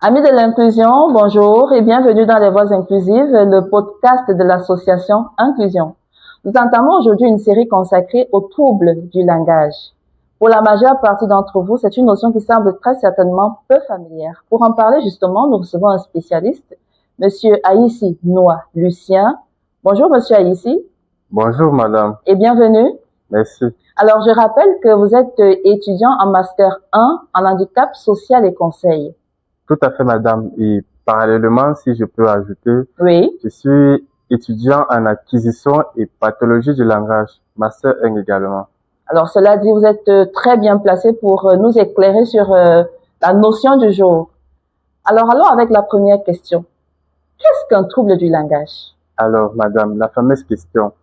Amis de l'inclusion, bonjour et bienvenue dans les Voix inclusives, le podcast de l'association Inclusion. Nous entamons aujourd'hui une série consacrée aux troubles du langage. Pour la majeure partie d'entre vous, c'est une notion qui semble très certainement peu familière. Pour en parler justement, nous recevons un spécialiste, Monsieur Aïssi Noah Lucien. Bonjour Monsieur Aïssi. Bonjour madame. Et bienvenue. Merci. Alors je rappelle que vous êtes étudiant en Master 1 en handicap social et conseil. Tout à fait madame. Et parallèlement, si je peux ajouter, Oui. je suis étudiant en acquisition et pathologie du langage, Master 1 également. Alors cela dit, vous êtes très bien placé pour nous éclairer sur la notion du jour. Alors allons avec la première question. Qu'est-ce qu'un trouble du langage? Alors madame, la fameuse question.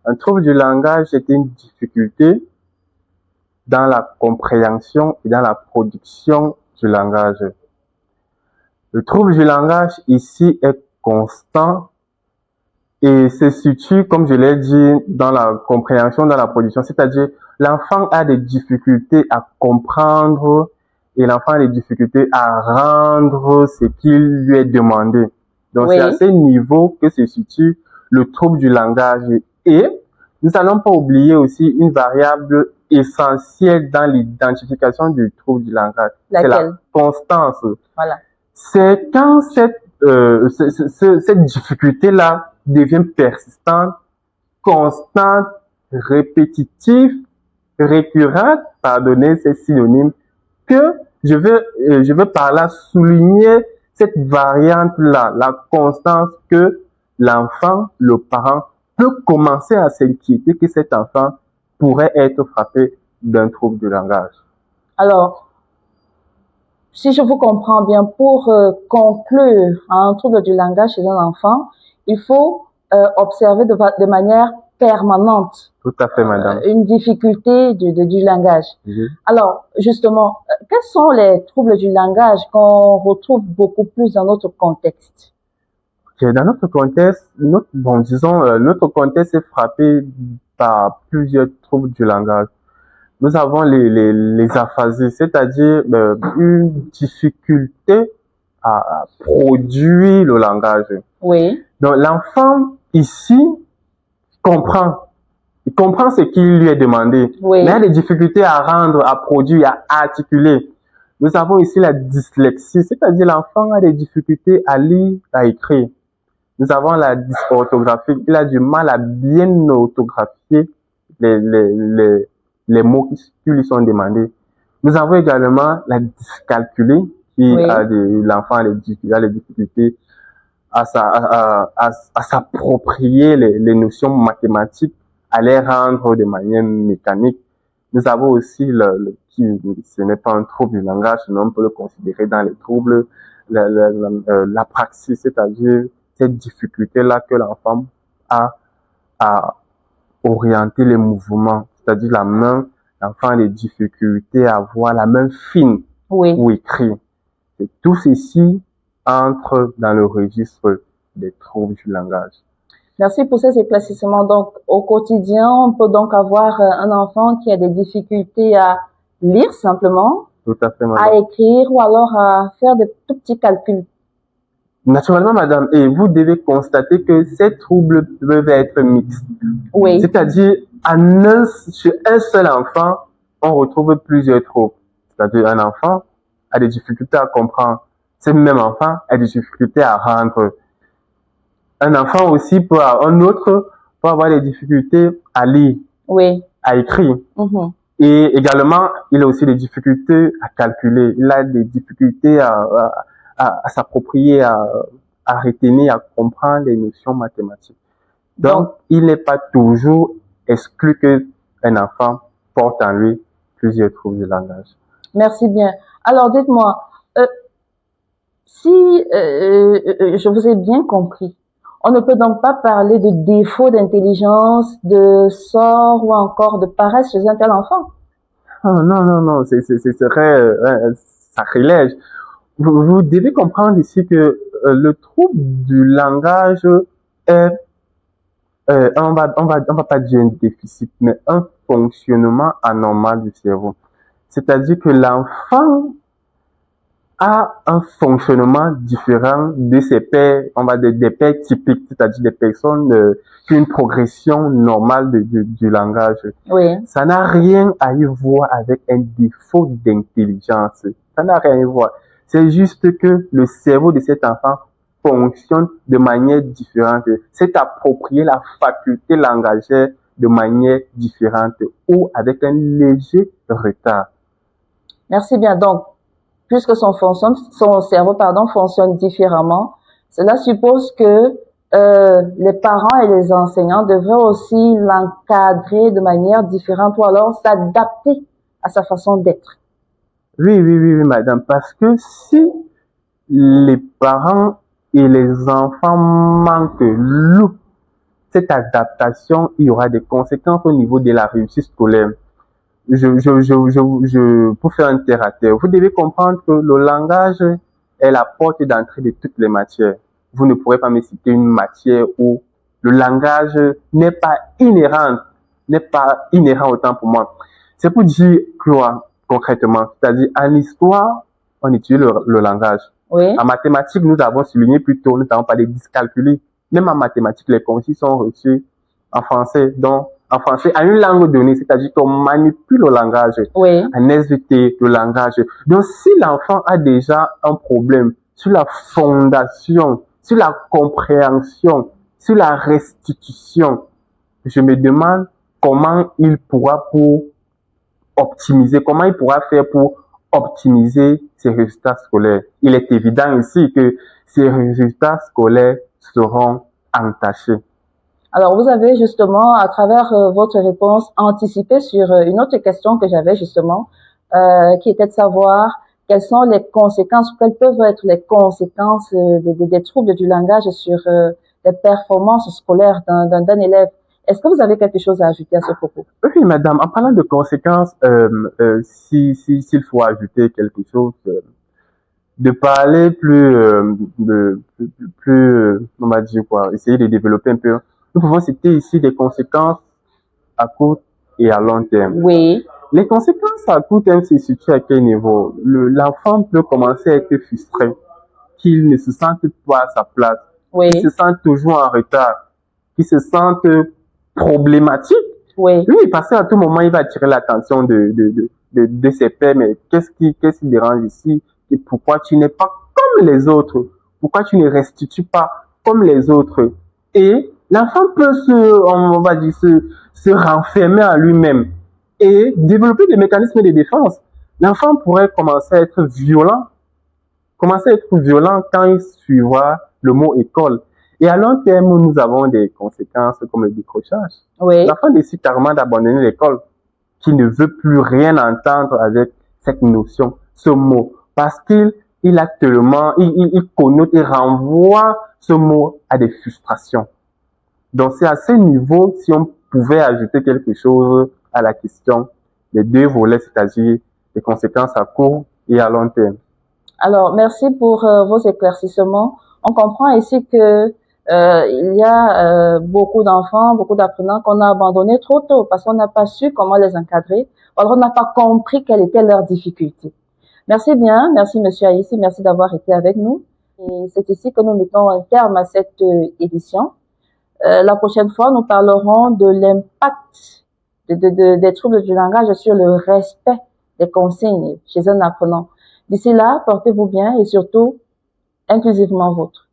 Un trouble du langage est une difficulté dans la compréhension et dans la production du langage. Le trouble du langage ici est constant et se situe, comme je l'ai dit, dans la compréhension, dans la production. C'est-à-dire, l'enfant a des difficultés à comprendre et l'enfant a des difficultés à rendre ce qu'il lui est demandé. Donc, Oui. c'est à ce niveau que se situe le trouble du langage. Et nous n'allons pas oublier aussi une variable essentielle dans l'identification du trouble du langage. C'est la constance. Voilà. C'est quand cette difficulté-là devient persistante, constante, répétitive, récurrente, pardonnez, c'est synonyme, que je veux par là souligner cette variante-là, la constance que l'enfant, le parent, peut commencer à s'inquiéter que cet enfant pourrait être frappé d'un trouble du langage. Alors, si je vous comprends bien, pour conclure un trouble du langage chez un enfant, il faut observer de manière permanente. Tout à fait, madame. Une difficulté du langage. Alors, justement, quels sont les troubles du langage qu'on retrouve beaucoup plus dans notre contexte? Dans notre contexte, notre contexte est frappé par plusieurs troubles du langage. Nous avons les aphasies, c'est-à-dire une difficulté à produire le langage. Oui. Donc l'enfant ici comprend. Il comprend ce qui lui est demandé, oui. Mais il a des difficultés à rendre, à produire, à articuler. Nous avons ici la dyslexie, c'est-à-dire l'enfant a des difficultés à lire, à écrire. Nous avons la dysorthographie, il a du mal à bien orthographier les mots qui lui sont demandés. Nous avons également la dyscalculie, qui a l'enfant a les difficultés à s'approprier les notions mathématiques, à les rendre de manière mécanique. Nous avons aussi ce n'est pas un trouble du langage, mais on peut le considérer dans les troubles, l'apraxie, c'est-à-dire cette difficulté-là que l'enfant a à orienter les mouvements, c'est-à-dire la main, l'enfant a des difficultés à voir la main fine ou écrire. Et tout ceci entre dans le registre des troubles du langage. Merci pour ces éclaircissements. Donc, au quotidien, on peut donc avoir un enfant qui a des difficultés à lire simplement, tout à fait, madame, à écrire ou alors à faire de tout petits calculs. Naturellement, madame, et vous devez constater que ces troubles peuvent être mixtes. Oui. C'est-à-dire, sur un seul enfant, on retrouve plusieurs troubles. C'est-à-dire, un enfant a des difficultés à comprendre. Ce même enfant a des difficultés à rendre. Un enfant aussi un autre peut avoir des difficultés à lire, à écrire. Et également, il a aussi des difficultés à calculer. Il a des difficultés à s'approprier, à retenir, à comprendre les notions mathématiques. Donc, il n'est pas toujours exclu qu'un enfant porte en lui plusieurs troubles du langage. Merci bien. Alors, dites-moi, si je vous ai bien compris, on ne peut donc pas parler de défaut d'intelligence, de sort ou encore de paresse chez un tel enfant? Non, ce serait un sacrilège. Vous devez comprendre ici que le trouble du langage est, on va pas dire un déficit, mais un fonctionnement anormal du cerveau. C'est-à-dire que l'enfant a un fonctionnement différent de ses pairs, on va dire des pairs typiques, c'est-à-dire des personnes qui ont une progression normale du langage. Oui. Ça n'a rien à y voir avec un défaut d'intelligence. Ça n'a rien à y voir. C'est juste que le cerveau de cet enfant fonctionne de manière différente. C'est approprier la faculté langagère de manière différente ou avec un léger retard. Merci bien. Donc, puisque son cerveau, fonctionne différemment, cela suppose que les parents et les enseignants devraient aussi l'encadrer de manière différente ou alors s'adapter à sa façon d'être. Oui, madame, parce que si les parents et les enfants manquent cette adaptation, il y aura des conséquences au niveau de la réussite scolaire. Pour faire un terre à terre, vous devez comprendre que le langage est la porte d'entrée de toutes les matières. Vous ne pourrez pas me citer une matière où le langage n'est pas inhérent autant pour moi. C'est pour dire quoi concrètement? C'est-à-dire, en histoire, on utilise le langage. Oui. En mathématiques, nous avons souligné plus tôt, nous n'avons pas de dyscalculie. Même en mathématiques, les consignes sont reçues en français. Donc, en français, à une langue donnée, c'est-à-dire qu'on manipule le langage. Oui. En SVT, le langage. Donc, si l'enfant a déjà un problème sur la fondation, sur la compréhension, sur la restitution, je me demande comment il pourra faire pour optimiser ses résultats scolaires. Il est évident ici que ses résultats scolaires seront entachés. Alors, vous avez justement, à travers votre réponse, anticipé sur une autre question que j'avais justement, qui était de savoir quelles sont les conséquences, quelles peuvent être les conséquences des troubles du langage sur les performances scolaires d'un élève. Est-ce que vous avez quelque chose à ajouter à ce propos? Oui, madame. En parlant de conséquences, s'il faut ajouter quelque chose, de parler on va dire quoi, essayer de développer un peu. Nous pouvons citer ici des conséquences à court et à long terme. Oui. Les conséquences à court terme se situent à quel niveau? L'enfant peut commencer à être frustré, qu'il ne se sente pas à sa place, oui. qu'il se sente toujours en retard, qu'il se sente problématique. Oui. Oui, parce qu'à tout moment, il va attirer l'attention de ses pairs. Mais qu'est-ce qui dérange ici? Et pourquoi tu n'es pas comme les autres? Pourquoi tu ne restitues pas comme les autres? Et l'enfant peut se renfermer en lui-même et développer des mécanismes de défense. L'enfant pourrait commencer à être violent quand il suivra le mot école. Et à long terme, nous avons des conséquences comme le décrochage. Oui. L'enfant décide carrément d'abandonner l'école, qui ne veut plus rien entendre avec cette notion, ce mot, parce qu'il connote et renvoie ce mot à des frustrations. Donc c'est à ce niveau, si on pouvait ajouter quelque chose à la question, les deux volets, c'est-à-dire les conséquences à court et à long terme. Alors, merci pour vos éclaircissements. On comprend ici que il y a beaucoup d'enfants, beaucoup d'apprenants qu'on a abandonnés trop tôt parce qu'on n'a pas su comment les encadrer, alors on n'a pas compris quelle était leur difficulté. Merci bien, merci Monsieur Aïssi, merci d'avoir été avec nous. Et c'est ici que nous mettons un terme à cette édition. La prochaine fois, nous parlerons de l'impact des troubles du langage sur le respect des consignes chez un apprenant. D'ici là, portez-vous bien et surtout, inclusivement vôtre.